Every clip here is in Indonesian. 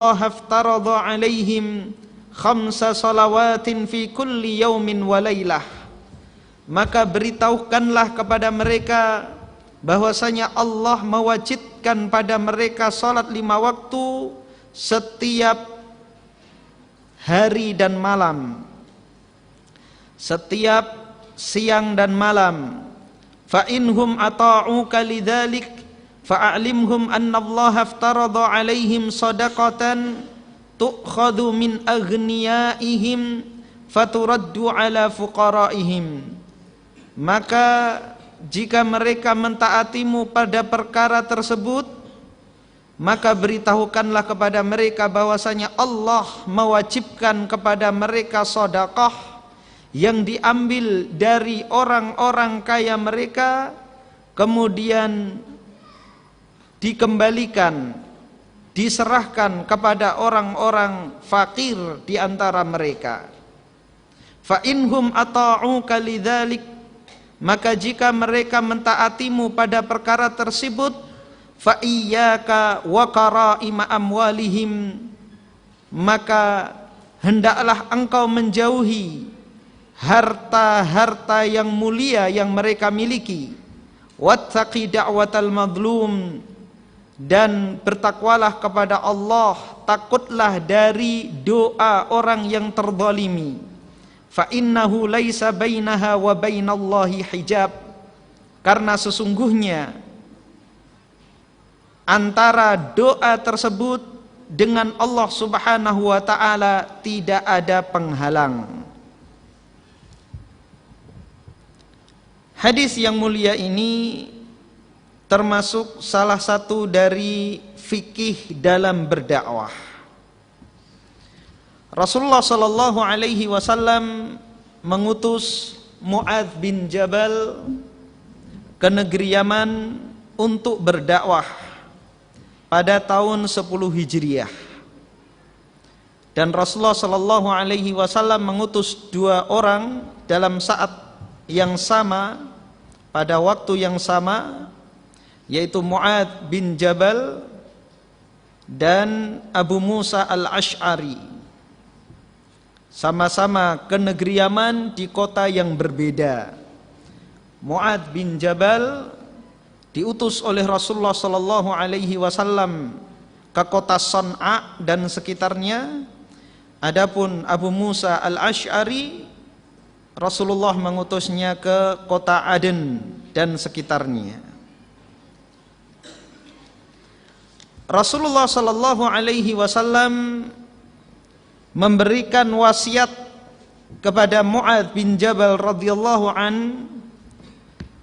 Allah aftarada alaihim khamsa salawatin fi kulli yaumin wa laylah. Maka beritahukanlah kepada mereka bahwasanya Allah mewajibkan pada mereka salat 5 waktu setiap hari dan malam, setiap siang dan malam. Fa inhum ata'uka lidzalik fa'alimhum anna Allah aftarada alaihim sadaqatan tu'khadhu min aghniyaihim faturaddu ala fuqaraihim. Maka jika mereka mentaatimu pada perkara tersebut, maka beritahukanlah kepada mereka bahwasanya Allah mewajibkan kepada mereka sedekah yang diambil dari orang-orang kaya mereka, kemudian dikembalikan, diserahkan kepada orang-orang fakir di antara mereka. Fa inhum ata'uka lidzalik, maka jika mereka mentaatimu pada perkara tersebut, fa iyyaka wa qara'ima amwalihim, maka hendaklah engkau menjauhi harta-harta yang mulia yang mereka miliki. Wattaqi da'watal madlum, dan bertakwalah kepada Allah, takutlah dari doa orang yang terzalimi. Fa innahu laisa bainaha wa bainallahi hijab, karena sesungguhnya antara doa tersebut dengan Allah Subhanahu wa taala tidak ada penghalang. Hadis yang mulia ini termasuk salah satu dari fikih dalam berdakwah. Rasulullah sallallahu alaihi wasallam mengutus Mu'adz bin Jabal ke negeri Yaman untuk berdakwah pada tahun 10 Hijriah. Dan Rasulullah sallallahu alaihi wasallam mengutus 2 orang dalam saat yang sama, pada waktu yang sama, yaitu Mu'adz bin Jabal dan Abu Musa al-Ash'ari, sama-sama ke negeri Yaman di kota yang berbeda. Mu'adz bin Jabal diutus oleh Rasulullah sallallahu alaihi wasallam ke kota Shan'a dan sekitarnya. Adapun Abu Musa al-Ash'ari, Rasulullah mengutusnya ke kota Aden dan sekitarnya. Rasulullah sallallahu alaihi wasallam memberikan wasiat kepada Mu'adz bin Jabal radhiyallahu an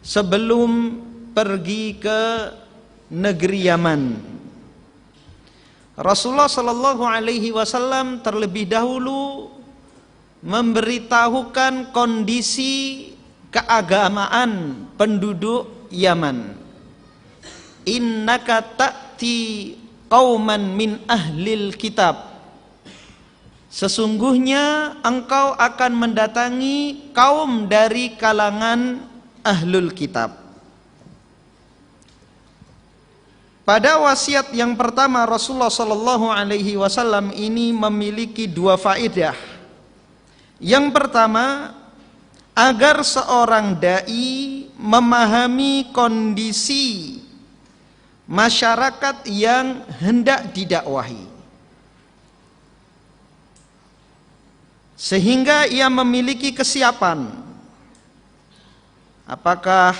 sebelum pergi ke negeri Yaman. Rasulullah sallallahu alaihi wasallam terlebih dahulu memberitahukan kondisi keagamaan penduduk Yaman. Innaka ta'ti qauman min ahlil kitab, sesungguhnya engkau akan mendatangi kaum dari kalangan ahlul kitab. Pada wasiat yang pertama Rasulullah sallallahu alaihi wasallam ini memiliki 2 faedah. Yang pertama, agar seorang dai memahami kondisi masyarakat yang hendak didakwahi, sehingga ia memiliki kesiapan. Apakah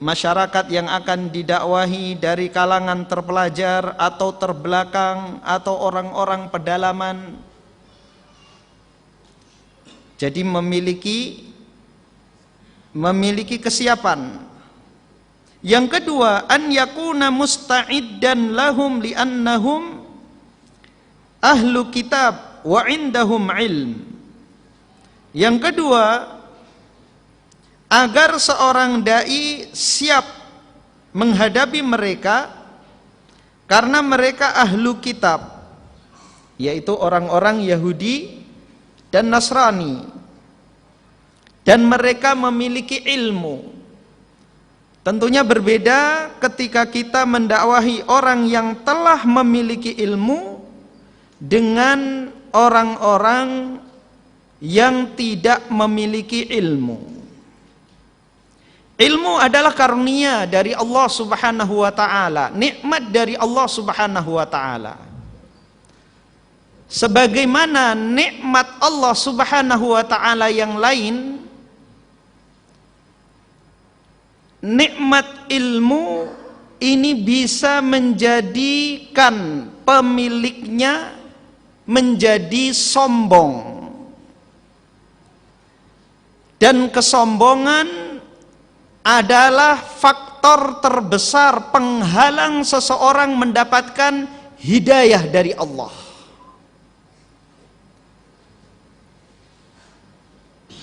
masyarakat yang akan didakwahi dari kalangan terpelajar atau terbelakang atau orang-orang pedalaman. Jadi memiliki kesiapan. Yang kedua, an yakuna musta'iddan lahum li'annahum ahlu kitab wa indahum ilm. Yang kedua, agar seorang dai siap menghadapi mereka karena mereka ahlu kitab, yaitu orang-orang Yahudi dan Nasrani, dan mereka memiliki ilmu. Tentunya berbeda ketika kita mendakwahi orang yang telah memiliki ilmu dengan orang-orang yang tidak memiliki ilmu. Ilmu adalah karunia dari Allah Subhanahu wa taala, nikmat dari Allah Subhanahu wa taala. Sebagaimana nikmat Allah Subhanahu wa taala yang lain, nikmat ilmu ini bisa menjadikan pemiliknya menjadi sombong. Dan kesombongan adalah faktor terbesar penghalang seseorang mendapatkan hidayah dari Allah.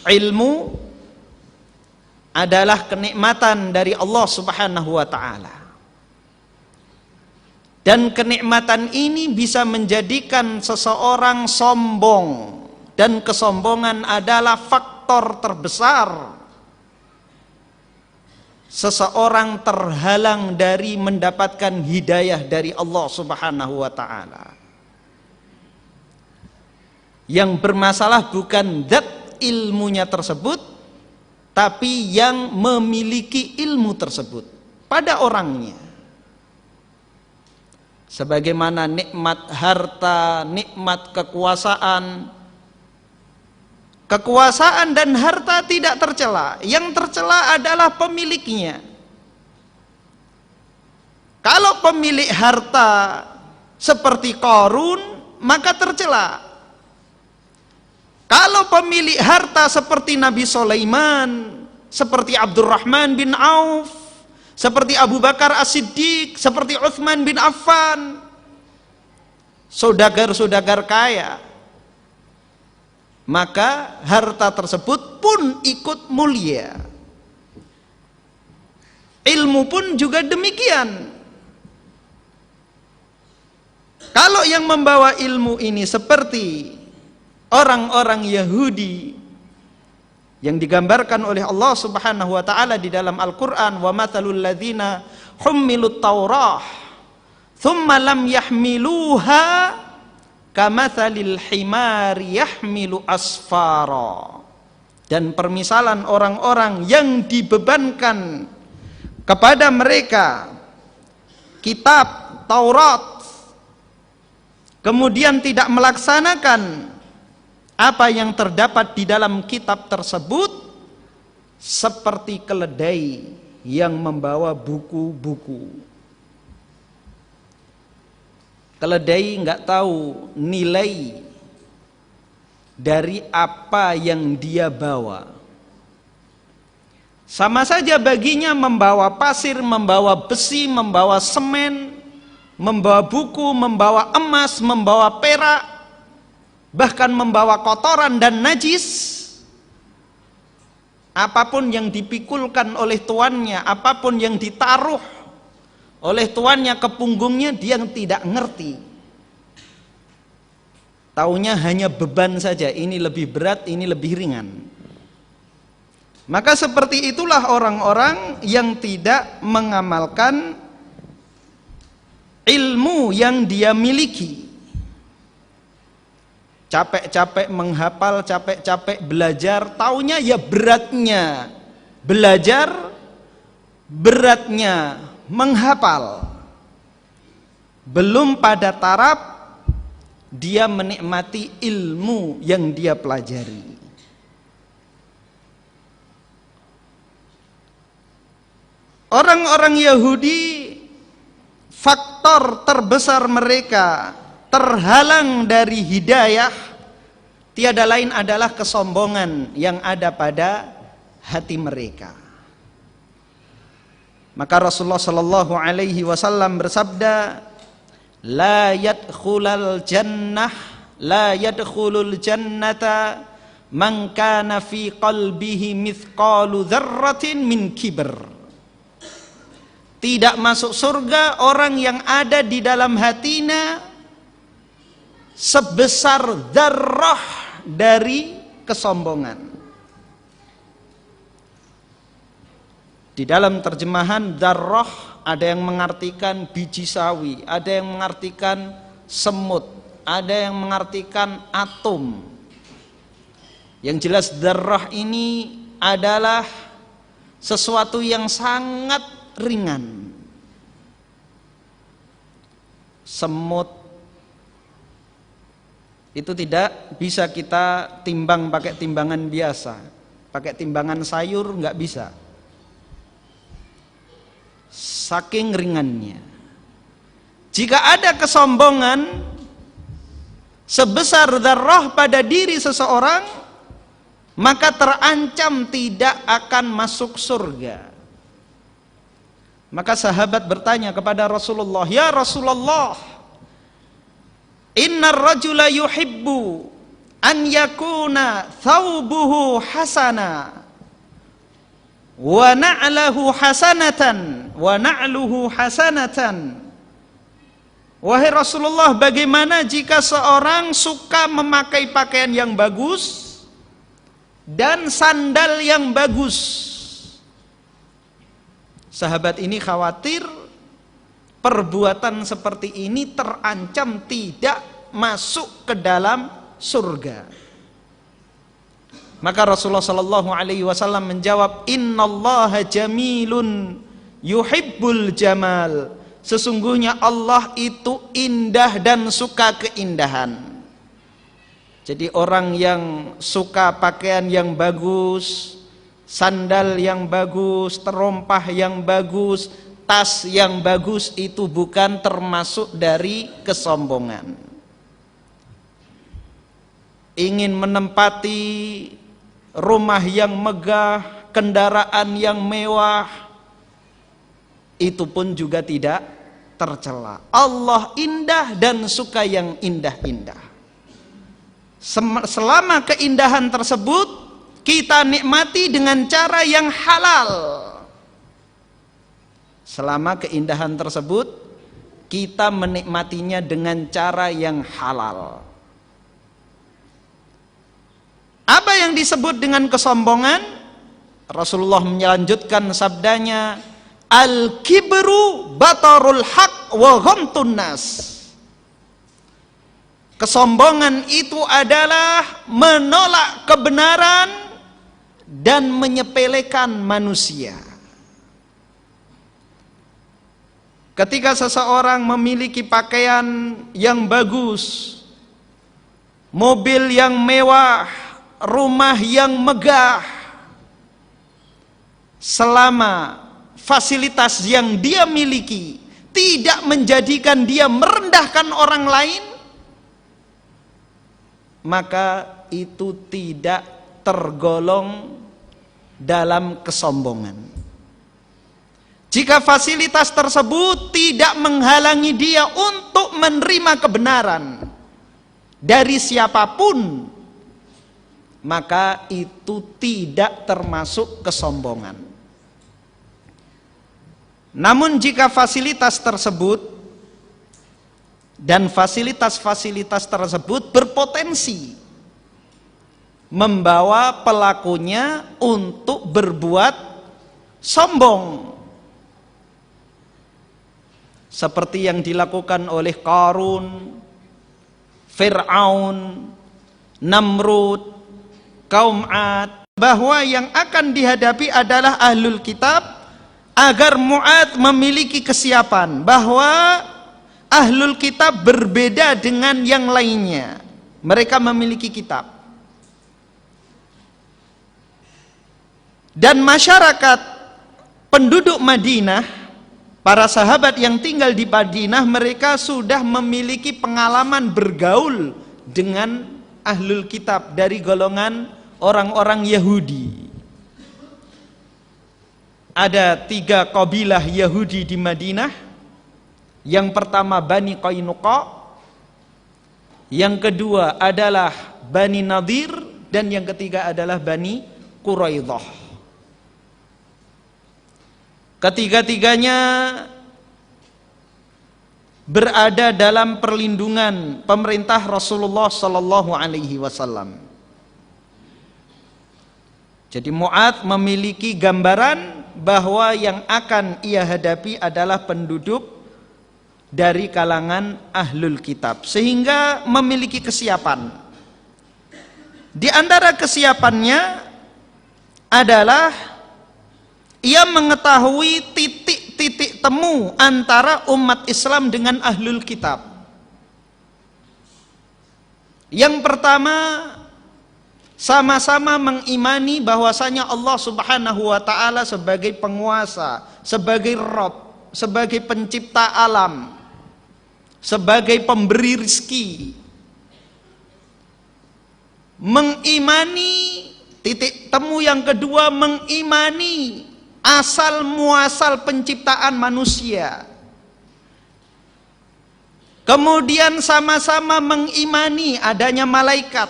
Ilmu adalah kenikmatan dari Allah Subhanahu wa taala. Dan kenikmatan ini bisa menjadikan seseorang sombong, dan kesombongan adalah faktor terbesar seseorang terhalang dari mendapatkan hidayah dari Allah Subhanahu wa taala. Yang bermasalah bukan zat ilmunya tersebut, tapi yang memiliki ilmu tersebut pada orangnya. Sebagaimana nikmat harta, nikmat kekuasaan. Kekuasaan dan harta tidak tercela, yang tercela adalah pemiliknya. Kalau pemilik harta seperti Qarun, maka tercela. Kalau pemilik harta seperti Nabi Sulaiman, seperti Abdurrahman bin Auf, seperti Abu Bakar As-Siddiq, seperti Utsman bin Affan, saudagar-saudagar kaya, maka harta tersebut pun ikut mulia. Ilmu pun juga demikian. Kalau yang membawa ilmu ini seperti orang-orang Yahudi yang digambarkan oleh Allah Subhanahu wa taala di dalam Al-Qur'an, wa matsalul ladzina hummilut taurah tsumma lam yahmiluha kamatsalil himari yahmilu asfara. Dan permisalan orang-orang yang dibebankan kepada mereka kitab Taurat, kemudian tidak melaksanakan apa yang terdapat di dalam kitab tersebut, seperti keledai yang membawa buku-buku. Keledai nggak tahu nilai dari apa yang dia bawa. Sama saja baginya membawa pasir, membawa besi, membawa semen, membawa buku, membawa emas, membawa perak, bahkan membawa kotoran dan najis. Apapun yang dipikulkan oleh tuannya, apapun yang ditaruh oleh tuannya ke punggungnya, dia tidak ngerti. Taunya hanya beban saja, ini lebih berat, ini lebih ringan. Maka seperti itulah orang-orang yang tidak mengamalkan ilmu yang dia miliki. Capek-capek menghafal, capek-capek belajar, taunya ya beratnya belajar, beratnya menghafal. Belum pada taraf dia menikmati ilmu yang dia pelajari. Orang-orang Yahudi, faktor terbesar mereka terhalang dari hidayah tiada lain adalah kesombongan yang ada pada hati mereka. Maka Rasulullah sallallahu alaihi wasallam bersabda, la yadkhulul jannata man kana fi qalbihi mithqalu dzarratin min kibr. Tidak masuk surga orang yang ada di dalam hatinya sebesar dzarrah dari kesombongan. Di dalam terjemahan dzarrah ada yang mengartikan biji sawi, ada yang mengartikan semut, ada yang mengartikan atom. Yang jelas dzarrah ini adalah sesuatu yang sangat ringan. Semut itu tidak bisa kita timbang pakai timbangan biasa. Pakai timbangan sayur nggak bisa. Saking ringannya. Jika ada kesombongan sebesar dzarrah pada diri seseorang, maka terancam tidak akan masuk surga. Maka sahabat bertanya kepada Rasulullah, "Ya Rasulullah, innar rajula yuhibbu an yakuna thawbuhu hasana wa na'luhu hasanatan wa na'luhu hasanatan." Wahai Rasulullah, bagaimana jika seorang suka memakai pakaian yang bagus dan sandal yang bagus? Sahabat ini khawatir perbuatan seperti ini terancam tidak masuk ke dalam surga. Maka Rasulullah sallallahu alaihi wasallam menjawab, "Innallaha jamilun yuhibbul jamal." Sesungguhnya Allah itu indah dan suka keindahan. Jadi orang yang suka pakaian yang bagus, sandal yang bagus, terompah yang bagus, tas yang bagus, itu bukan termasuk dari kesombongan. Ingin menempati rumah yang megah, kendaraan yang mewah, itu pun juga tidak tercela. Allah indah dan suka yang indah-indah. Selama keindahan tersebut kita nikmati dengan cara yang halal. Selama keindahan tersebut kita menikmatinya dengan cara yang halal. Apa yang disebut dengan kesombongan? Rasulullah melanjutkan sabdanya, "Al-kibru batarul haq wa ghamtun nas." Kesombongan itu adalah menolak kebenaran dan menyepelekan manusia. Ketika seseorang memiliki pakaian yang bagus, mobil yang mewah, rumah yang megah, selama fasilitas yang dia miliki tidak menjadikan dia merendahkan orang lain, maka itu tidak tergolong dalam kesombongan. Jika fasilitas tersebut tidak menghalangi dia untuk menerima kebenaran dari siapapun, maka itu tidak termasuk kesombongan. Namun jika fasilitas tersebut dan fasilitas-fasilitas tersebut berpotensi membawa pelakunya untuk berbuat sombong, seperti yang dilakukan oleh Qarun, Fir'aun, Namrud, kaum Ad, bahwa yang akan dihadapi adalah ahlul kitab, agar Mu'adz memiliki kesiapan bahwa ahlul kitab berbeda dengan yang lainnya. Mereka memiliki kitab. Dan masyarakat penduduk Madinah, para sahabat yang tinggal di Madinah, mereka sudah memiliki pengalaman bergaul dengan ahlul kitab dari golongan orang-orang Yahudi. Ada 3 kabilah Yahudi di Madinah. Yang pertama Bani Qainuqa, yang kedua adalah Bani Nadir, dan yang ketiga adalah Bani Quraidah. Ketiga-tiganya berada dalam perlindungan pemerintah Rasulullah sallallahu alaihi wasallam. Jadi Mu'adz memiliki gambaran bahwa yang akan ia hadapi adalah penduduk dari kalangan ahlul kitab, sehingga memiliki kesiapan. Di antara kesiapannya adalah ia mengetahui titik-titik temu antara umat Islam dengan ahlul kitab. Yang pertama, sama-sama mengimani bahwasanya Allah Subhanahu wa taala sebagai penguasa, sebagai Rabb, sebagai pencipta alam, sebagai pemberi rizki. Mengimani titik temu yang kedua, mengimani asal muasal penciptaan manusia. Kemudian sama-sama mengimani adanya malaikat,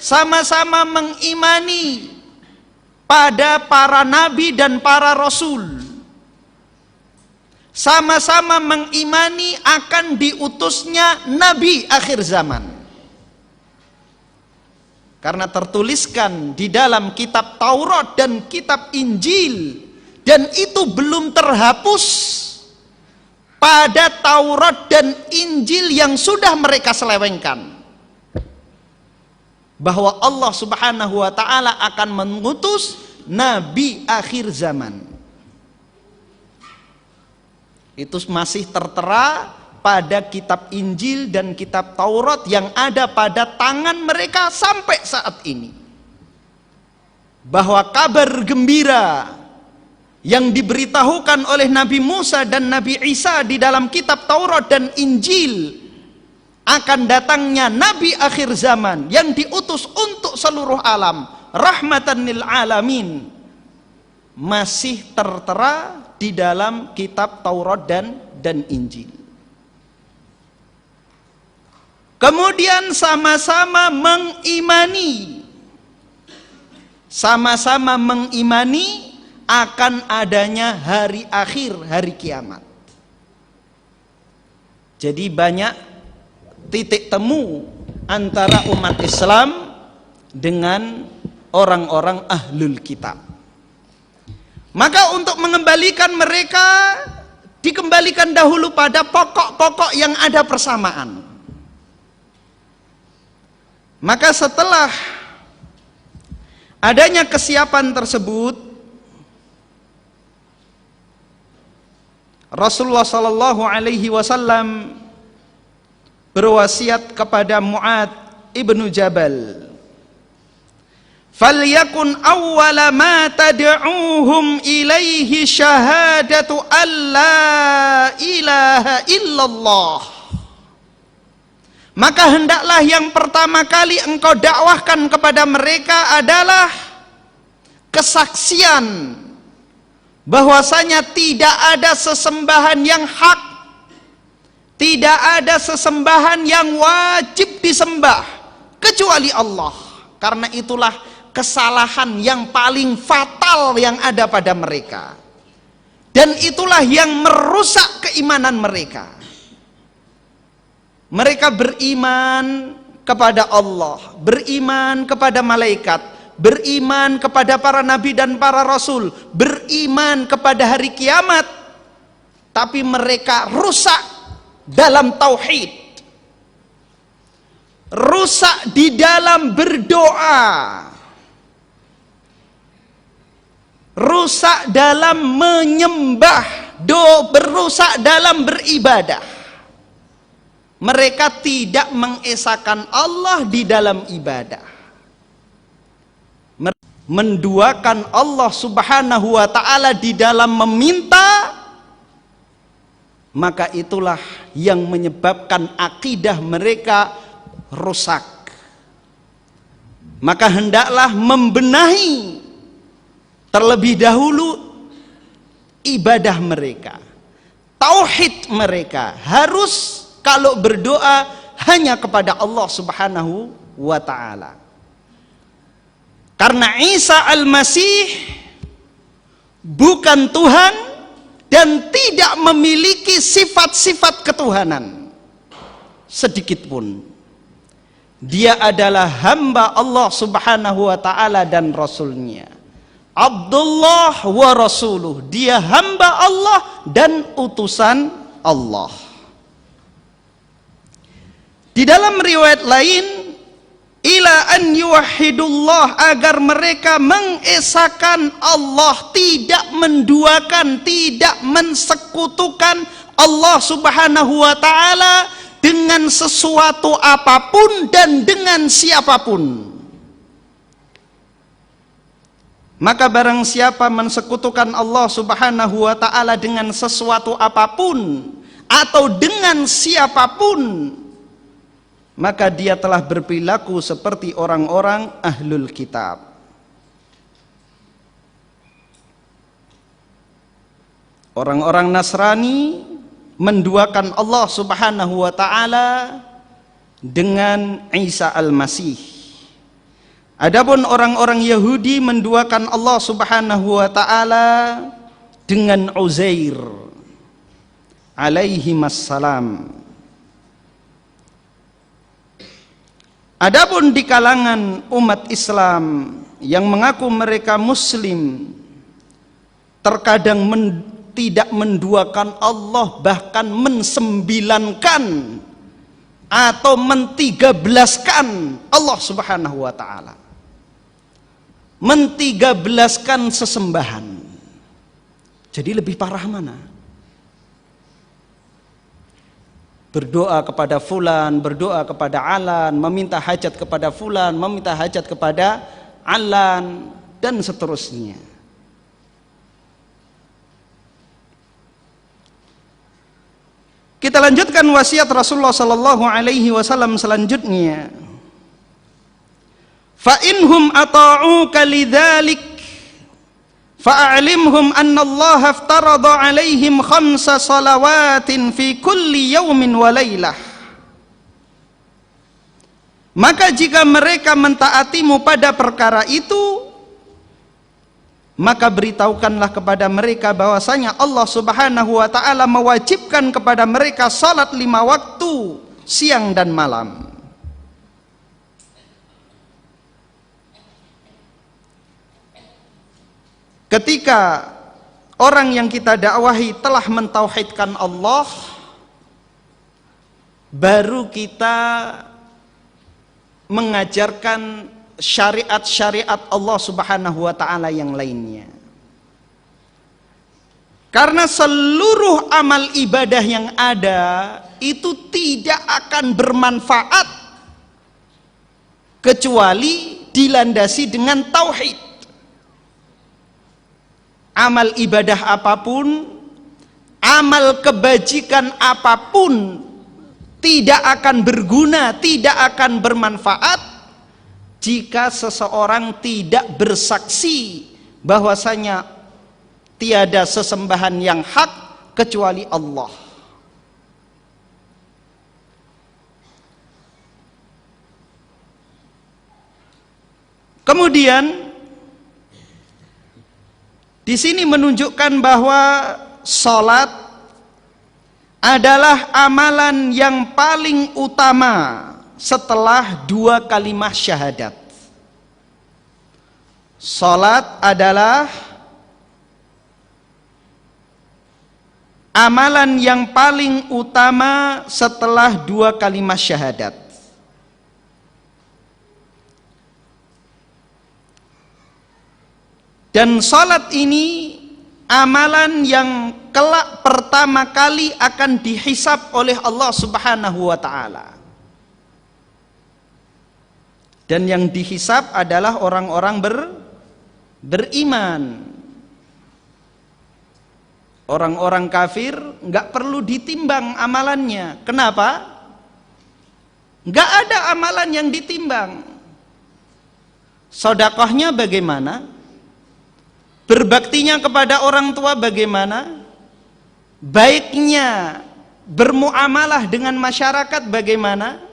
sama-sama mengimani pada para nabi dan para rasul, sama-sama mengimani akan diutusnya nabi akhir zaman. Karena tertuliskan di dalam kitab Taurat dan kitab Injil, dan itu belum terhapus pada Taurat dan Injil yang sudah mereka selewengkan, bahwa Allah Subhanahu wa taala akan mengutus nabi akhir zaman. Itu masih tertera pada kitab Injil dan kitab Taurat yang ada pada tangan mereka sampai saat ini. Bahwa kabar gembira yang diberitahukan oleh Nabi Musa dan Nabi Isa di dalam kitab Taurat dan Injil akan datangnya nabi akhir zaman yang diutus untuk seluruh alam, rahmatan lil alamin, masih tertera di dalam kitab Taurat dan Injil. Kemudian sama-sama mengimani akan adanya hari akhir, hari kiamat. Jadi banyak titik temu antara umat Islam dengan orang-orang ahlul kitab. Maka untuk mengembalikan mereka, dikembalikan dahulu pada pokok-pokok yang ada persamaan. Maka setelah adanya kesiapan tersebut, Rasulullah sallallahu alaihi wasallam berwasiat kepada Mu'adz ibnu Jabal, "Falyakun awwala ma tad'uuhum ilaihi syahadatu alla ilaha illallah." Maka hendaklah yang pertama kali engkau dakwahkan kepada mereka adalah kesaksian bahwasanya tidak ada sesembahan yang hak, tidak ada sesembahan yang wajib disembah kecuali Allah. Karena itulah kesalahan yang paling fatal yang ada pada mereka, dan itulah yang merusak keimanan mereka. Mereka beriman kepada Allah, beriman kepada malaikat, beriman kepada para nabi dan para rasul, beriman kepada hari kiamat, tapi mereka rusak dalam tauhid, rusak di dalam berdoa, rusak dalam menyembah, berusak dalam beribadah. Mereka tidak mengesahkan Allah di dalam ibadah, menduakan Allah Subhanahu wa ta'ala di dalam meminta. Maka itulah yang menyebabkan akidah mereka rusak. Maka hendaklah membenahi terlebih dahulu ibadah mereka, tauhid mereka. Harus kalau berdoa hanya kepada Allah Subhanahu wa ta'ala. Karena Isa al-Masih bukan Tuhan dan tidak memiliki sifat-sifat ketuhanan sedikit pun. Dia adalah hamba Allah Subhanahu wa ta'ala dan Rasulnya. Abdullah wa Rasuluh. Dia hamba Allah dan utusan Allah. Di dalam riwayat lain, ila an yuwahhidullah, agar mereka mengesahkan Allah, tidak menduakan, tidak mensekutukan Allah Subhanahu wa taala dengan sesuatu apapun dan dengan siapapun. Maka barang siapa mensekutukan Allah Subhanahu wa taala dengan sesuatu apapun atau dengan siapapun, maka dia telah berperilaku seperti orang-orang ahlul kitab. Orang-orang Nasrani menduakan Allah Subhanahu wa taala dengan Isa al-Masih. Adapun orang-orang Yahudi menduakan Allah Subhanahu wa taala dengan Uzair alaihi wassalam. Adapun di kalangan umat Islam yang mengaku mereka muslim, terkadang tidak menduakan Allah, bahkan mensembilankan atau mentigabelaskan Allah Subhanahu wa taala, mentigabelaskan sesembahan. Jadi lebih parah mana? Berdoa kepada fulan, berdoa kepada alan, meminta hajat kepada fulan, meminta hajat kepada alan, dan seterusnya. Kita lanjutkan wasiat Rasulullah sallallahu alaihi wasallam selanjutnya. Fa inhum ata'uka lidzalik fa'alimhum anna Allah aftarada alaihim 5 salawatin fi kulli yaumin wa lailah. Maka jika mereka mentaatimu pada perkara itu, maka beritahukanlah kepada mereka bahwasanya Allah Subhanahu wa taala mewajibkan kepada mereka salat 5 waktu siang dan malam. Ketika orang yang kita dakwahi telah mentauhidkan Allah, baru kita mengajarkan syariat-syariat Allah Subhanahu wa taala yang lainnya. Karena seluruh amal ibadah yang ada itu tidak akan bermanfaat kecuali dilandasi dengan tauhid. Amal ibadah apapun, amal kebajikan apapun tidak akan berguna, tidak akan bermanfaat jika seseorang tidak bersaksi bahwasanya tiada sesembahan yang hak kecuali Allah. Kemudian di sini menunjukkan bahwa salat adalah amalan yang paling utama setelah 2 kalimat syahadat. Salat adalah amalan yang paling utama setelah 2 kalimat syahadat. Dan salat ini amalan yang kelak pertama kali akan dihisab oleh Allah Subhanahu wa taala. Dan yang dihisab adalah orang-orang beriman. Orang-orang kafir nggak perlu ditimbang amalannya. Kenapa? Nggak ada amalan yang ditimbang. Sedekahnya bagaimana? Berbaktinya kepada orang tua bagaimana? Baiknya bermuamalah dengan masyarakat bagaimana?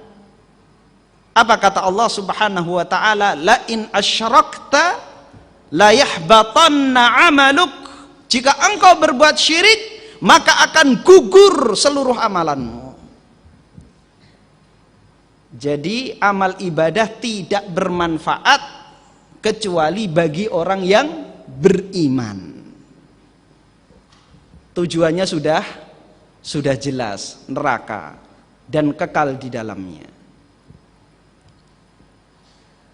Apa kata Allah Subhanahu wa taala? La in asyrakta la yahbatanna amaluk. Jika engkau berbuat syirik, maka akan gugur seluruh amalanmu. Jadi amal ibadah tidak bermanfaat kecuali bagi orang yang beriman. Tujuannya sudah sudah jelas neraka dan kekal di dalamnya.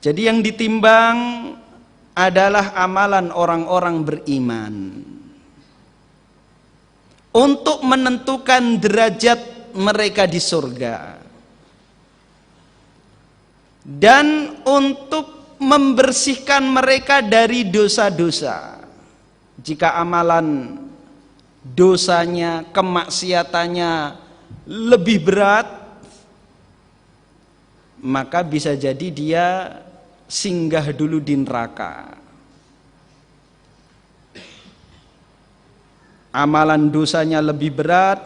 Jadi yang ditimbang adalah amalan orang-orang beriman untuk menentukan derajat mereka di surga dan untuk membersihkan mereka dari dosa-dosa. Jika amalan dosanya, kemaksiatannya lebih berat, maka bisa jadi dia singgah dulu di neraka. Amalan dosanya lebih berat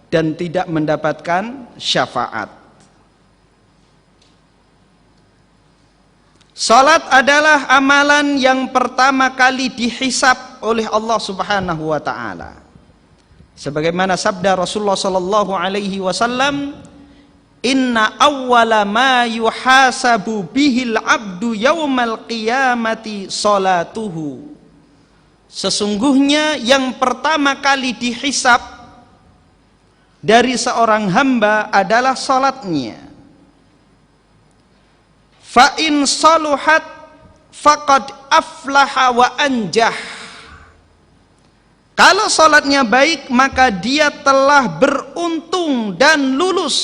dan tidak mendapatkan syafaat. Salat adalah amalan yang pertama kali dihisab oleh Allah Subhanahu wa taala. Sebagaimana sabda Rasulullah sallallahu alaihi wasallam, "Inna awwala ma yuhasabu bihil abdu yaumal qiyamati salatuhu." Sesungguhnya yang pertama kali dihisab dari seorang hamba adalah salatnya. Fa in saluhat faqad aflaha wa anjah. Kalau salatnya baik, maka dia telah beruntung dan lulus.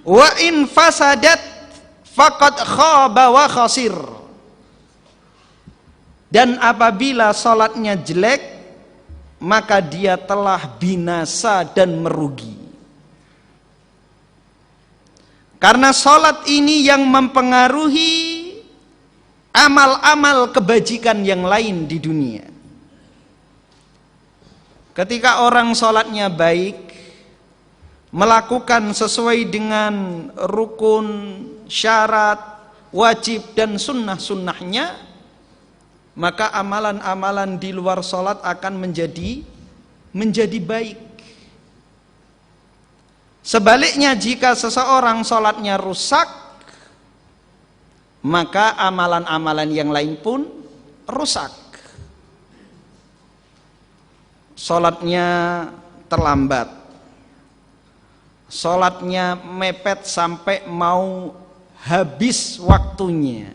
Wa in fasadat faqad khaba wa khasir. Dan apabila salatnya jelek, maka dia telah binasa dan merugi. Karena salat ini yang mempengaruhi amal-amal kebajikan yang lain di dunia. Ketika orang salatnya baik, melakukan sesuai dengan rukun, syarat, wajib dan sunnah-sunnahnya, maka amalan-amalan di luar salat akan menjadi baik. Sebaliknya, jika seseorang salatnya rusak, maka amalan-amalan yang lain pun rusak. Salatnya terlambat, salatnya mepet sampai mau habis waktunya,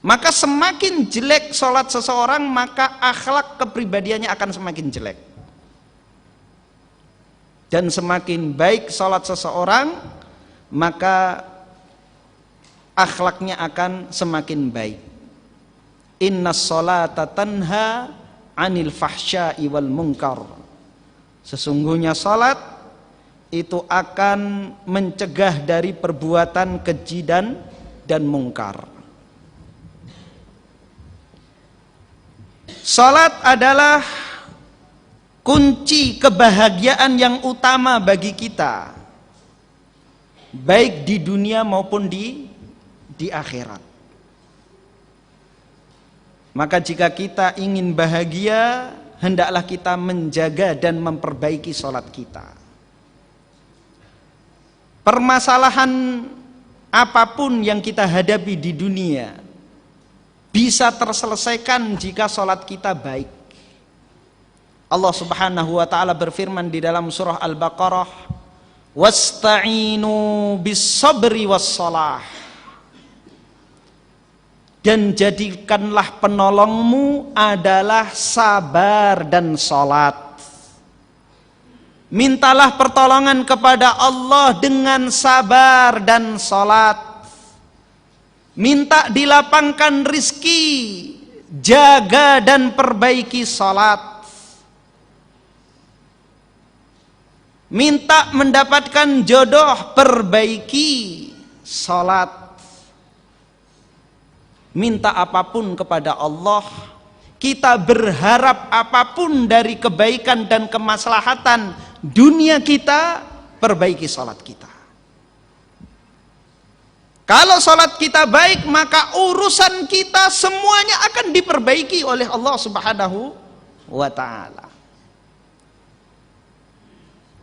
maka semakin jelek salat seseorang, maka akhlak kepribadiannya akan semakin jelek. Dan semakin baik salat seseorang, maka akhlaknya akan semakin baik. Innas salata tanha 'anil fahsya'i wal munkar. Sesungguhnya salat itu akan mencegah dari perbuatan keji dan mungkar. Salat adalah kunci kebahagiaan yang utama bagi kita, baik di dunia maupun di akhirat. Maka jika kita ingin bahagia, hendaklah kita menjaga dan memperbaiki salat kita. Permasalahan apapun yang kita hadapi di dunia bisa terselesaikan jika salat kita baik. Allah Subhanahu wa taala berfirman di dalam surah Al-Baqarah, "Wasta'inu bis-sabri was-shalah." Dan jadikanlah penolongmu adalah sabar dan salat. Mintalah pertolongan kepada Allah dengan sabar dan salat. Minta dilapangkan rizki, jaga dan perbaiki salat. Minta mendapatkan jodoh, perbaiki salat. Minta apapun kepada Allah, kita berharap apapun dari kebaikan dan kemaslahatan dunia kita, perbaiki salat kita. Kalau salat kita baik, maka urusan kita semuanya akan diperbaiki oleh Allah Subhanahu wa taala.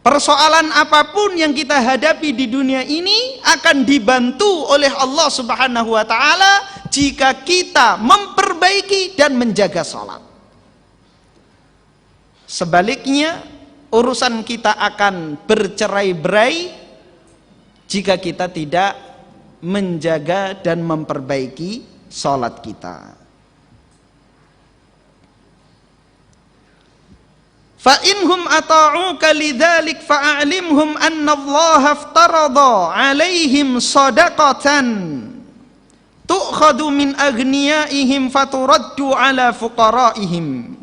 Persoalan apapun yang kita hadapi di dunia ini akan dibantu oleh Allah Subhanahu wa taala jika kita memperbaiki dan menjaga salat. Sebaliknya, urusan kita akan bercerai-berai jika kita tidak menjaga dan memperbaiki salat kita. Fa inhum ata'uka lidzalik fa'alimhum anna Allah aftarada 'alaihim shadaqatan tu'khadu min aghniyaihim faturaddu 'ala fuqaraihim.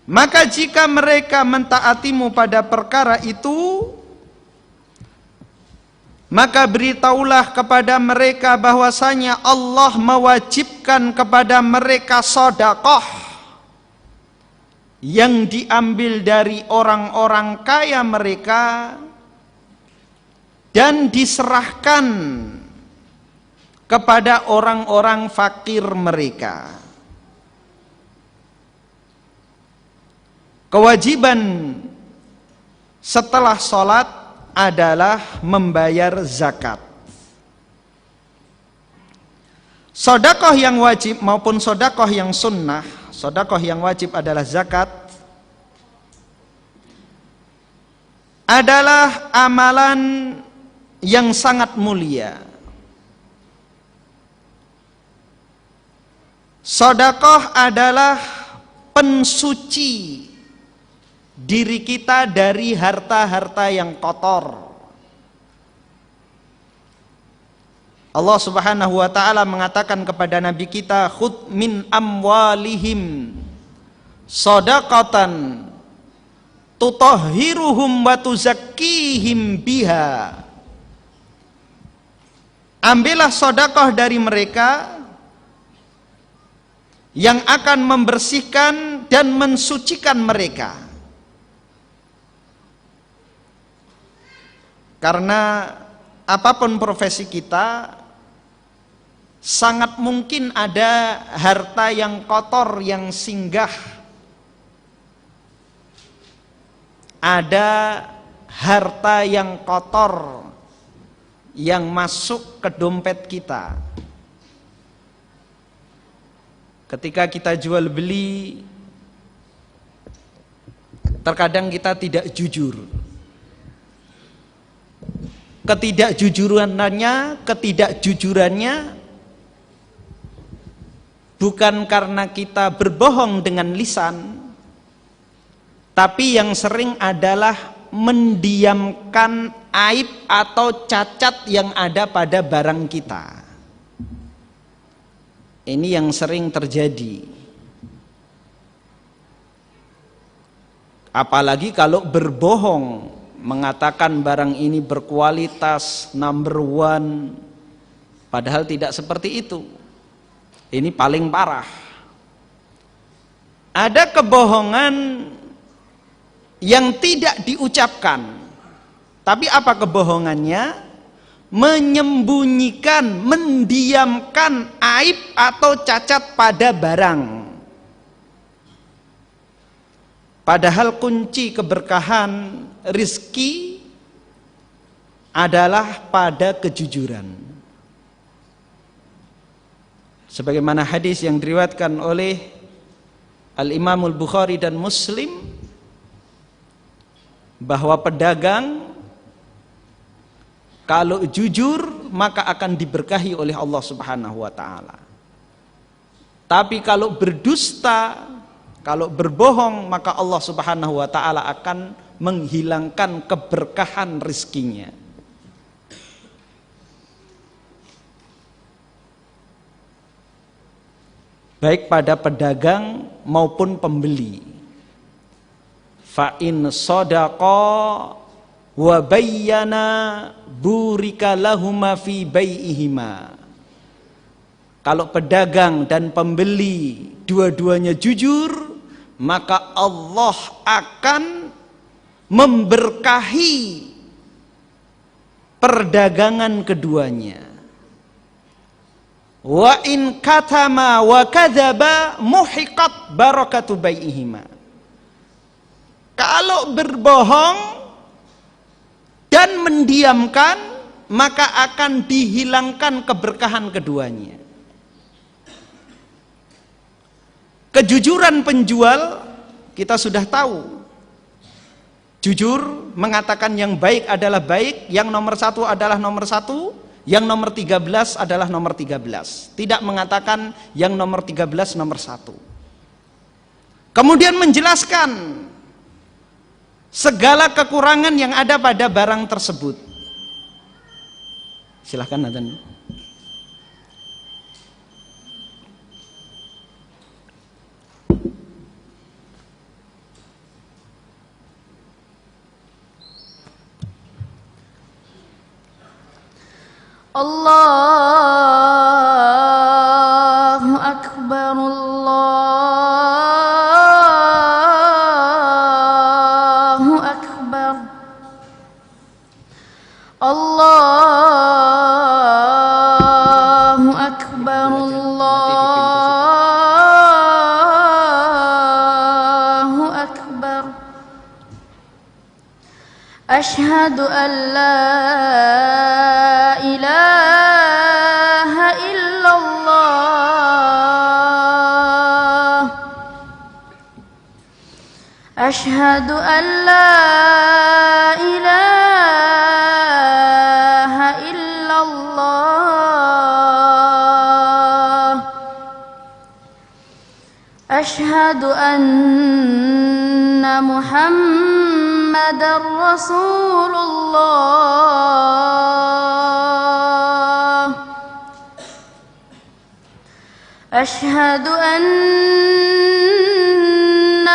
Maka jika mereka mentaatimu pada perkara itu, maka beritahulah kepada mereka bahwasanya Allah mewajibkan kepada mereka sedekah yang diambil dari orang-orang kaya mereka dan diserahkan kepada orang-orang fakir mereka. Kewajiban setelah sholat adalah membayar zakat. Sedekah yang wajib maupun sedekah yang sunnah, sedekah yang wajib adalah zakat, adalah amalan yang sangat mulia. Sedekah adalah pensuci diri kita dari harta-harta yang kotor. Allah Subhanahu wa taala mengatakan kepada nabi kita, khudh min amwalihim shadaqatan tutahhiruhum wa tuzakkihim biha. Ambillah sedekah dari mereka yang akan membersihkan dan mensucikan mereka. Karena apapun profesi kita, sangat mungkin ada harta yang kotor yang singgah, ada harta yang kotor yang masuk ke dompet kita. Ketika kita jual beli, terkadang kita tidak jujur. Ketidakjujurannya bukan karena kita berbohong dengan lisan, tapi yang sering adalah mendiamkan aib atau cacat yang ada pada barang kita. Ini yang sering terjadi. Apalagi kalau berbohong, mengatakan barang ini berkualitas number one, padahal tidak seperti itu. Ini paling parah. Ada kebohongan yang tidak diucapkan, tapi apa kebohongannya? Menyembunyikan, mendiamkan aib atau cacat pada barang. Padahal kunci keberkahan rizki adalah pada kejujuran. Sebagaimana hadis yang diriwayatkan oleh Al-Imam Al-Bukhari dan Muslim, bahwa pedagang kalau jujur maka akan diberkahi oleh Allah Subhanahu wa taala. Tapi kalau berdusta, kalau berbohong, maka Allah Subhanahu wa taala akan menghilangkan keberkahan rizkinya. Baik pada pedagang maupun pembeli. Fa in sadaqa wa bayyana burika lahuma fi bai'ihima. Kalau pedagang dan pembeli dua-duanya jujur, maka Allah akan memberkahi perdagangan keduanya. Wa in katama wa kadzaba muhiqat barakatu bai'ihima. Kalau berbohong dan mendiamkan, maka akan dihilangkan keberkahan keduanya. Kejujuran penjual kita sudah tahu. Jujur mengatakan yang baik adalah baik, yang nomor satu adalah nomor satu, yang nomor 13 adalah nomor 13. Tidak mengatakan yang nomor 13 nomor satu. Kemudian menjelaskan segala kekurangan yang ada pada barang tersebut. Silahkan Nathan. Allahu Akbar, Allahu Akbar, Allahu Akbar, Allahu Akbar. Asyhadu an la ilaha illallah. Asyhadu an la ilaha illallah. Asyhadu anna Muhammadar Rasulullah. Asyhadu anna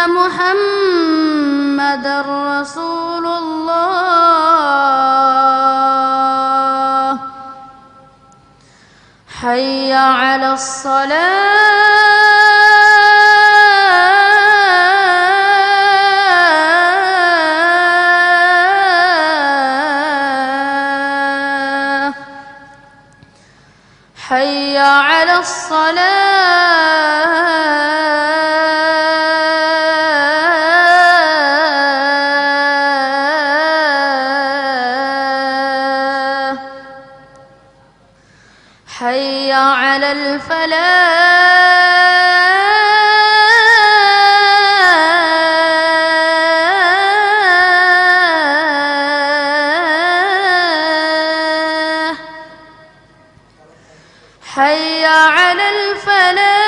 Muhammadar Rasulullah. Hayya 'alas salah. Hayya 'alas salah. Hayya 'alal falah. Hayya 'alal falah.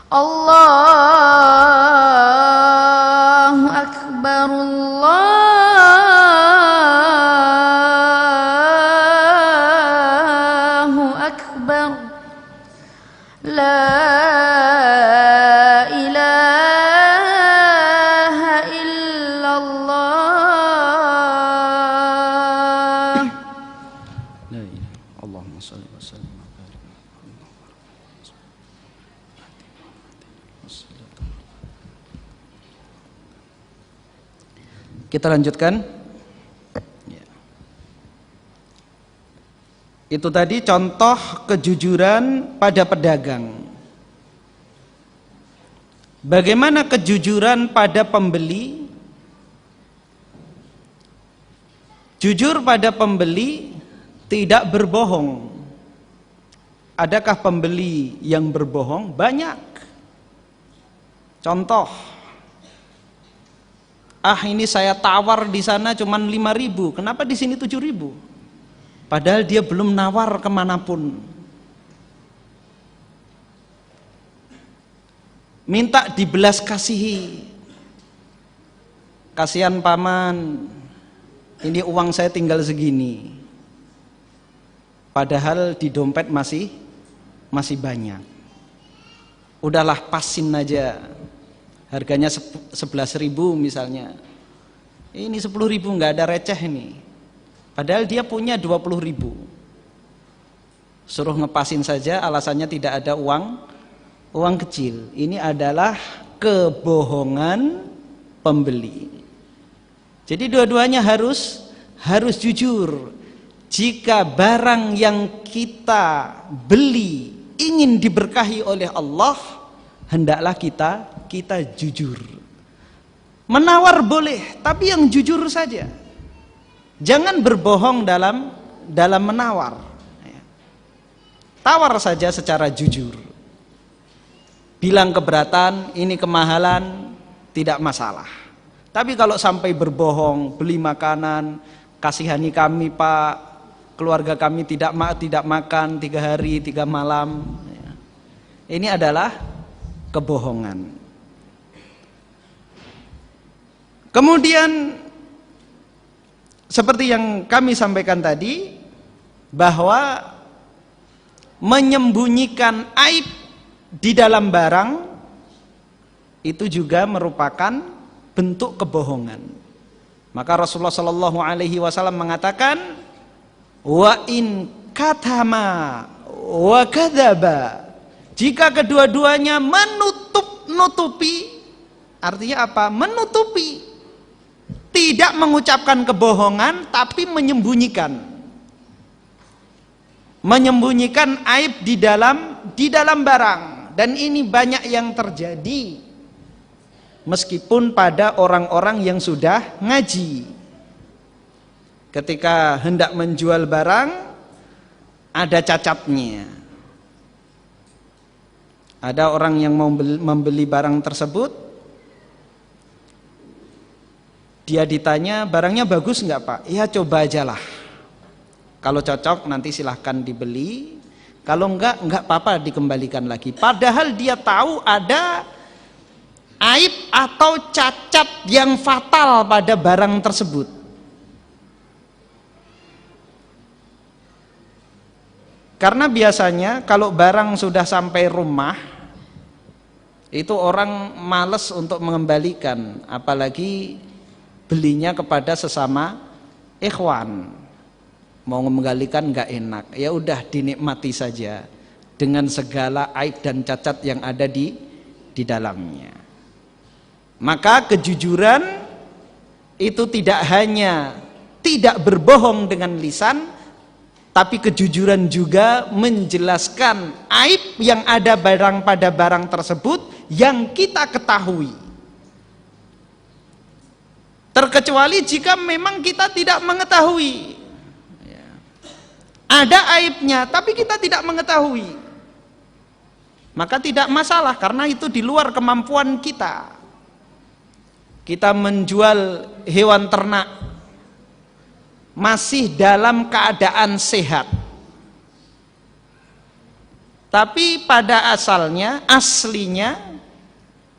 Allahu Akbar, Allahu Akbar. La ilaha illallah. La ilaha. Allahumma shalli wa sallim wa barik. Kita lanjutkan. Ya. Itu tadi contoh kejujuran pada pedagang. Bagaimana kejujuran pada pembeli? Jujur pada pembeli, tidak berbohong. Adakah pembeli yang berbohong? Banyak. Contoh, ini saya tawar di sana cuma 5.000, kenapa di sini 7.000? Padahal dia belum nawar kemanapun. Minta dibelas kasihi. Kasihan paman, ini uang saya tinggal segini. Padahal di dompet masih banyak. Udahlah pasin aja. Harganya 11.000 misalnya. Ini 10.000 nggak ada receh ini. Padahal dia punya 20.000. Suruh ngepasin saja, alasannya tidak ada uang kecil. Ini adalah kebohongan pembeli. Jadi dua-duanya harus jujur. Jika barang yang kita beli ingin diberkahi oleh Allah, hendaklah kita jujur. Menawar boleh, tapi yang jujur saja. Jangan berbohong dalam menawar. Tawar saja secara jujur. Bilang keberatan, ini kemahalan, tidak masalah. Tapi kalau sampai berbohong, beli makanan, kasihani kami Pak, keluarga kami tidak makan 3 hari 3 malam, ini adalah kebohongan. Kemudian seperti yang kami sampaikan tadi, bahwa menyembunyikan aib di dalam barang itu juga merupakan bentuk kebohongan. Maka Rasulullah Shallallahu Alaihi Wasallam mengatakan, wa in katama wa kadzaba, jika kedua-duanya menutupi, artinya apa? Menutupi, tidak mengucapkan kebohongan tapi menyembunyikan aib di dalam barang. Dan ini banyak yang terjadi meskipun pada orang-orang yang sudah ngaji. Ketika hendak menjual barang, ada cacatnya. Ada orang yang mau membeli barang tersebut, dia ditanya, barangnya bagus nggak Pak? Ya coba aja lah. Kalau cocok nanti silahkan dibeli. Kalau enggak apa-apa dikembalikan lagi. Padahal dia tahu ada aib atau cacat yang fatal pada barang tersebut. Karena biasanya kalau barang sudah sampai rumah, itu orang males untuk mengembalikan, apalagi belinya kepada sesama ikhwan. Mau mengembalikan nggak enak, ya udah dinikmati saja dengan segala aib dan cacat yang ada di dalamnya. Maka kejujuran itu tidak hanya tidak berbohong dengan lisan, tapi kejujuran juga menjelaskan aib yang ada pada barang tersebut yang kita ketahui. Terkecuali jika memang kita tidak mengetahui. Ada aibnya tapi kita tidak mengetahui, maka tidak masalah karena itu di luar kemampuan kita. Kita menjual hewan ternak masih dalam keadaan sehat, tapi pada aslinya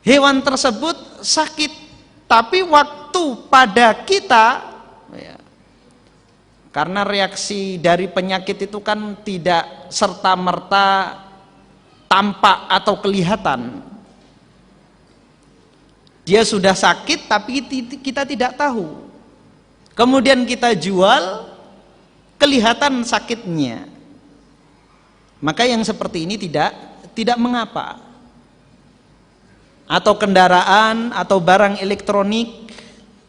hewan tersebut sakit, tapi waktu pada kita, karena reaksi dari penyakit itu kan tidak serta-merta tampak atau kelihatan. Dia sudah sakit tapi kita tidak tahu. Kemudian kita jual, kelihatan sakitnya. Maka yang seperti ini tidak mengapa. Atau kendaraan atau barang elektronik,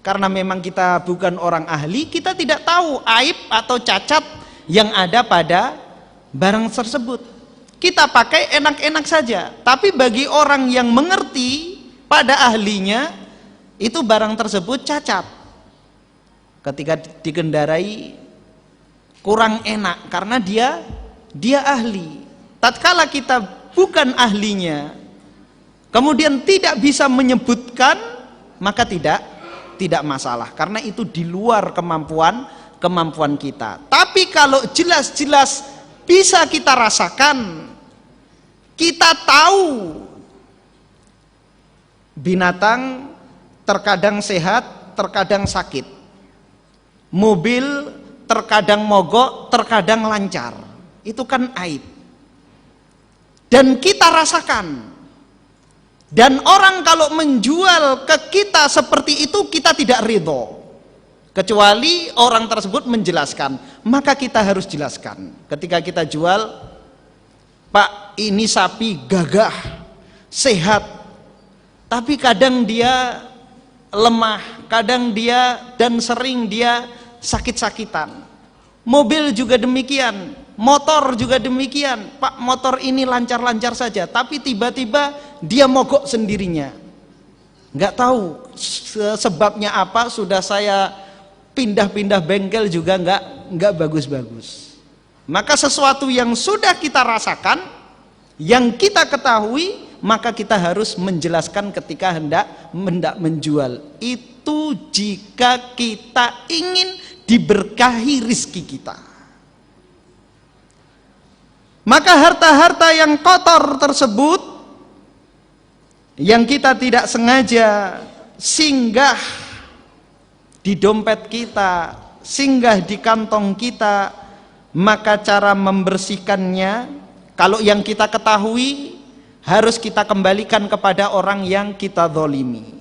karena memang kita bukan orang ahli, kita tidak tahu aib atau cacat yang ada pada barang tersebut. Kita pakai enak-enak saja. Tapi bagi orang yang mengerti pada ahlinya, itu barang tersebut cacat. Ketika dikendarai kurang enak karena dia ahli. Tatkala kita bukan ahlinya, kemudian tidak bisa menyebutkan, maka tidak masalah karena itu di luar kemampuan kita. Tapi kalau jelas-jelas bisa kita rasakan, kita tahu binatang terkadang sehat, terkadang sakit. Mobil terkadang mogok, terkadang lancar. Itu kan aib. Dan kita rasakan. Dan orang kalau menjual ke kita seperti itu, kita tidak ridho. Kecuali orang tersebut menjelaskan, maka kita harus jelaskan. Ketika kita jual, Pak, ini sapi gagah, sehat, tapi kadang dia lemah, kadang dia dan sering dia sakit-sakitan. Mobil juga demikian, motor juga demikian. Pak, motor ini lancar-lancar saja, tapi tiba-tiba dia mogok sendirinya. Nggak tahu sebabnya apa, sudah saya pindah-pindah bengkel juga nggak bagus-bagus. Maka sesuatu yang sudah kita rasakan, yang kita ketahui, maka kita harus menjelaskan ketika hendak menjual. Itu jika kita ingin diberkahi rizki kita. Maka harta-harta yang kotor tersebut, yang kita tidak sengaja singgah di dompet kita, singgah di kantong kita, maka cara membersihkannya, kalau yang kita ketahui, harus kita kembalikan kepada orang yang kita zalimi.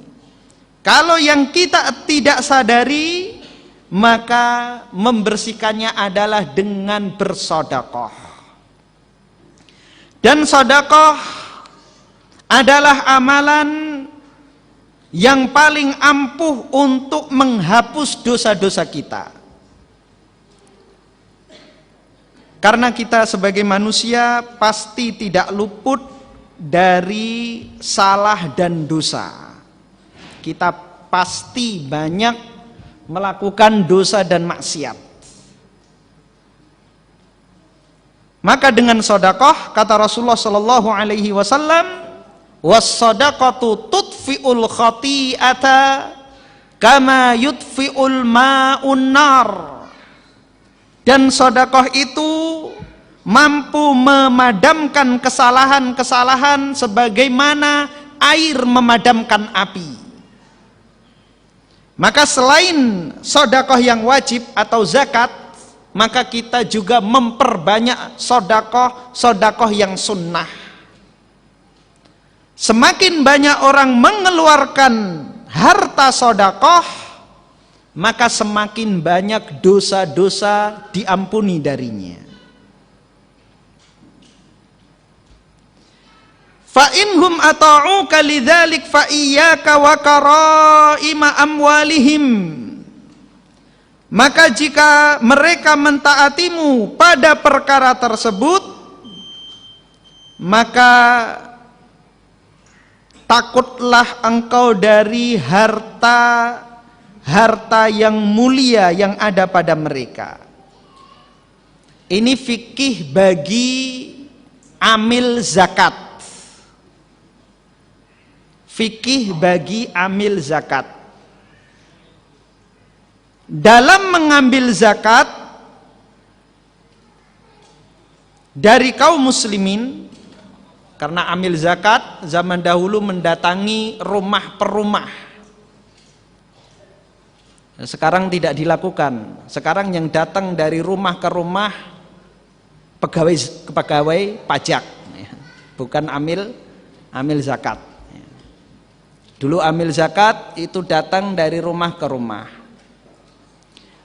Kalau yang kita tidak sadari, maka membersihkannya adalah dengan bersedekah. Dan sedekah adalah amalan yang paling ampuh untuk menghapus dosa-dosa kita. Karena kita sebagai manusia pasti tidak luput dari salah dan dosa. Kita pasti banyak melakukan dosa dan maksiat. Maka dengan sedekah, kata Rasulullah sallallahu alaihi wasallam, was-sadaqatu tudfi'ul khati'ata kama yudfi'ul ma'un nar. Dan sedekah itu mampu memadamkan kesalahan-kesalahan sebagaimana air memadamkan api. Maka selain sedekah yang wajib atau zakat, maka kita juga memperbanyak sedekah yang sunnah. Semakin banyak orang mengeluarkan harta sedekah, maka semakin banyak dosa-dosa diampuni darinya. Fa inhum ata'uka lidzalik fa iyyaka wa karaima amwalihim. Maka jika mereka mentaatimu pada perkara tersebut, maka takutlah engkau dari harta yang mulia yang ada pada mereka. Ini fikih bagi amil zakat. Fikih bagi amil zakat. Dalam mengambil zakat dari kaum muslimin, karena amil zakat zaman dahulu mendatangi rumah per rumah. Sekarang tidak dilakukan. Sekarang yang datang dari rumah ke rumah pegawai pajak, bukan amil zakat. Dulu amil zakat itu datang dari rumah ke rumah.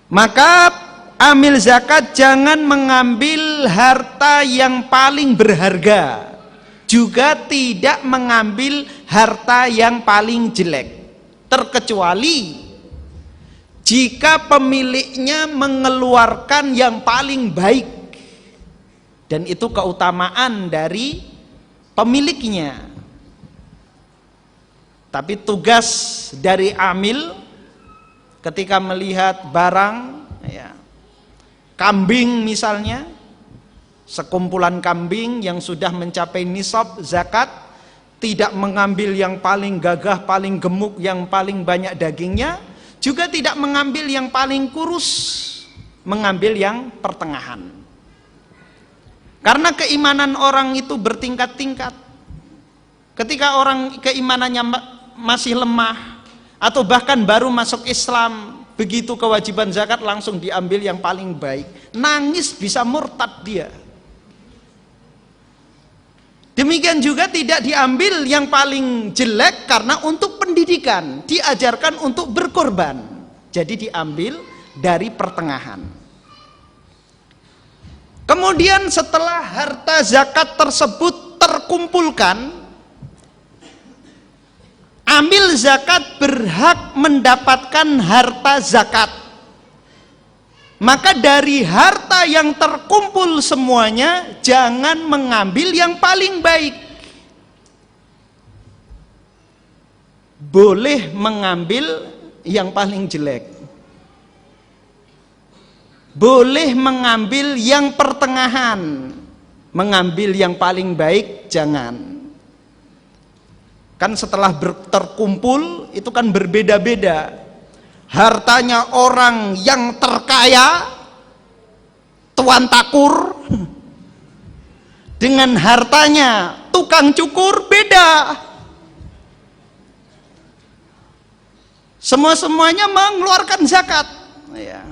Maka amil zakat jangan mengambil harta yang paling berharga, juga tidak mengambil harta yang paling jelek, terkecuali jika pemiliknya mengeluarkan yang paling baik, dan itu keutamaan dari pemiliknya. Tapi tugas dari amil ketika melihat barang, ya, kambing misalnya, sekumpulan kambing yang sudah mencapai nisab zakat, tidak mengambil yang paling gagah, paling gemuk, yang paling banyak dagingnya, juga tidak mengambil yang paling kurus, mengambil yang pertengahan. Karena keimanan orang itu bertingkat-tingkat. Ketika orang keimanannya masih lemah, atau bahkan baru masuk Islam, begitu kewajiban zakat langsung diambil yang paling baik, nangis bisa murtad dia. Demikian juga tidak diambil yang paling jelek, karena untuk pendidikan diajarkan untuk berkorban, jadi diambil dari pertengahan. Kemudian setelah harta zakat tersebut terkumpulkan, amil zakat berhak mendapatkan harta zakat. Maka dari harta yang terkumpul semuanya, jangan mengambil yang paling baik. boleh mengambil yang paling jelek, boleh mengambil yang pertengahan, mengambil yang paling baik jangan. Kan setelah terkumpul itu kan berbeda-beda. Hartanya orang yang terkaya, tuan takur, dengan hartanya tukang cukur beda. Semuanya mengeluarkan zakat. Ya.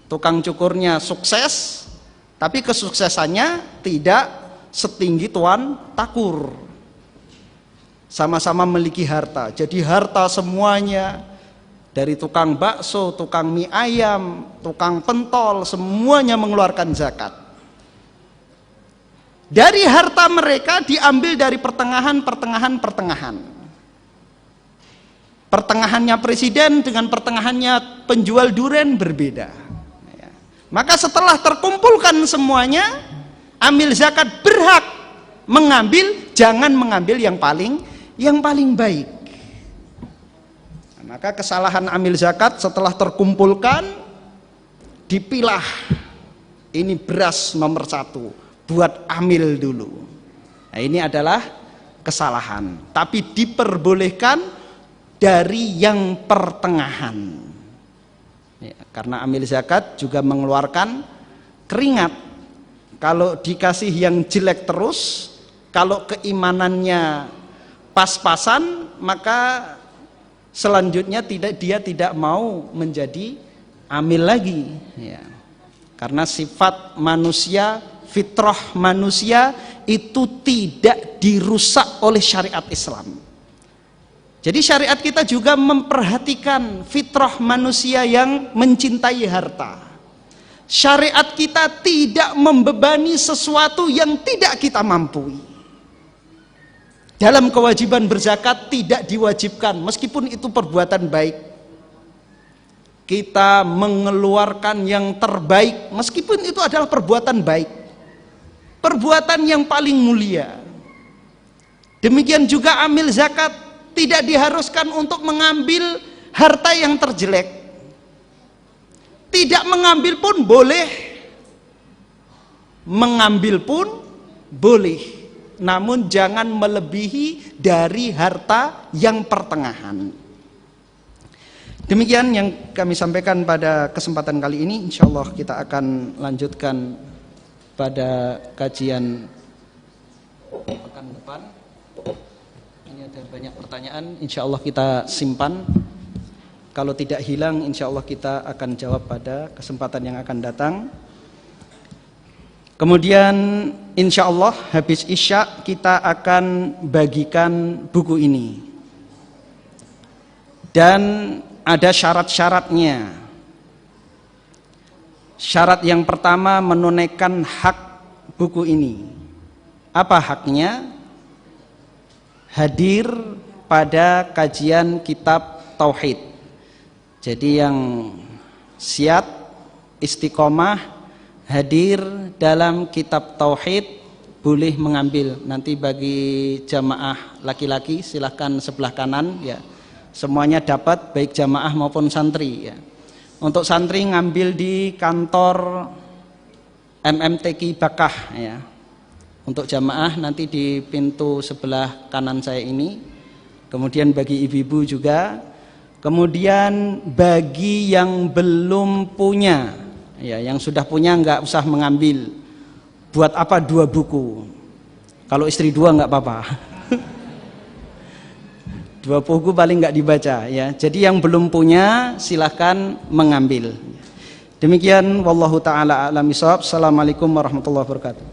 Tukang cukurnya sukses, tapi kesuksesannya tidak setinggi tuan takur. Sama-sama memiliki harta. Jadi harta semuanya, dari tukang bakso, tukang mie ayam, tukang pentol, semuanya mengeluarkan zakat. Dari harta mereka diambil dari pertengahan. Pertengahannya presiden dengan pertengahannya penjual durian berbeda. Maka setelah terkumpulkan semuanya, amil zakat berhak mengambil, jangan mengambil yang paling baik. Maka kesalahan amil zakat setelah terkumpulkan, dipilah, ini beras nomor 1, buat amil dulu. Nah, ini adalah kesalahan. Tapi diperbolehkan dari yang pertengahan. Ya, karena amil zakat juga mengeluarkan keringat. Kalau dikasih yang jelek terus, kalau keimanannya pas-pasan, maka selanjutnya dia tidak mau menjadi amil lagi. Ya. Karena sifat manusia, fitrah manusia itu tidak dirusak oleh syariat Islam. Jadi syariat kita juga memperhatikan fitrah manusia yang mencintai harta. Syariat kita tidak membebani sesuatu yang tidak kita mampu. Dalam kewajiban berzakat tidak diwajibkan, meskipun itu perbuatan baik. Kita mengeluarkan yang terbaik, meskipun itu adalah perbuatan baik. Perbuatan yang paling mulia. Demikian juga amil zakat. Tidak diharuskan untuk mengambil harta yang terjelek. Tidak mengambil pun boleh. Mengambil pun boleh. Namun jangan melebihi dari harta yang pertengahan. Demikian yang kami sampaikan pada kesempatan kali ini. Insya Allah kita akan lanjutkan pada kajian pekan depan. Ada banyak pertanyaan, insya Allah kita simpan. Kalau tidak hilang, insya Allah kita akan jawab pada kesempatan yang akan datang. Kemudian insya Allah habis isya kita akan bagikan buku ini. Dan ada syarat-syaratnya. Syarat yang pertama menunaikan hak buku ini. Apa haknya? Hadir pada kajian kitab Tauhid. Jadi yang siap istiqomah hadir dalam kitab Tauhid boleh mengambil. Nanti bagi jamaah laki-laki silahkan sebelah kanan ya. Semuanya dapat baik jamaah maupun santri ya. Untuk santri ngambil di kantor MMTQ Bakah ya. Untuk jamaah nanti di pintu sebelah kanan saya ini. Kemudian bagi ibu-ibu juga. Kemudian bagi yang belum punya, ya, yang sudah punya nggak usah mengambil. Buat apa 2 buku? Kalau istri 2 nggak apa-apa. 2 buku paling nggak dibaca, ya. Jadi yang belum punya silahkan mengambil. Demikian wallahu taala a'lam bishawab. Assalamualaikum warahmatullahi wabarakatuh.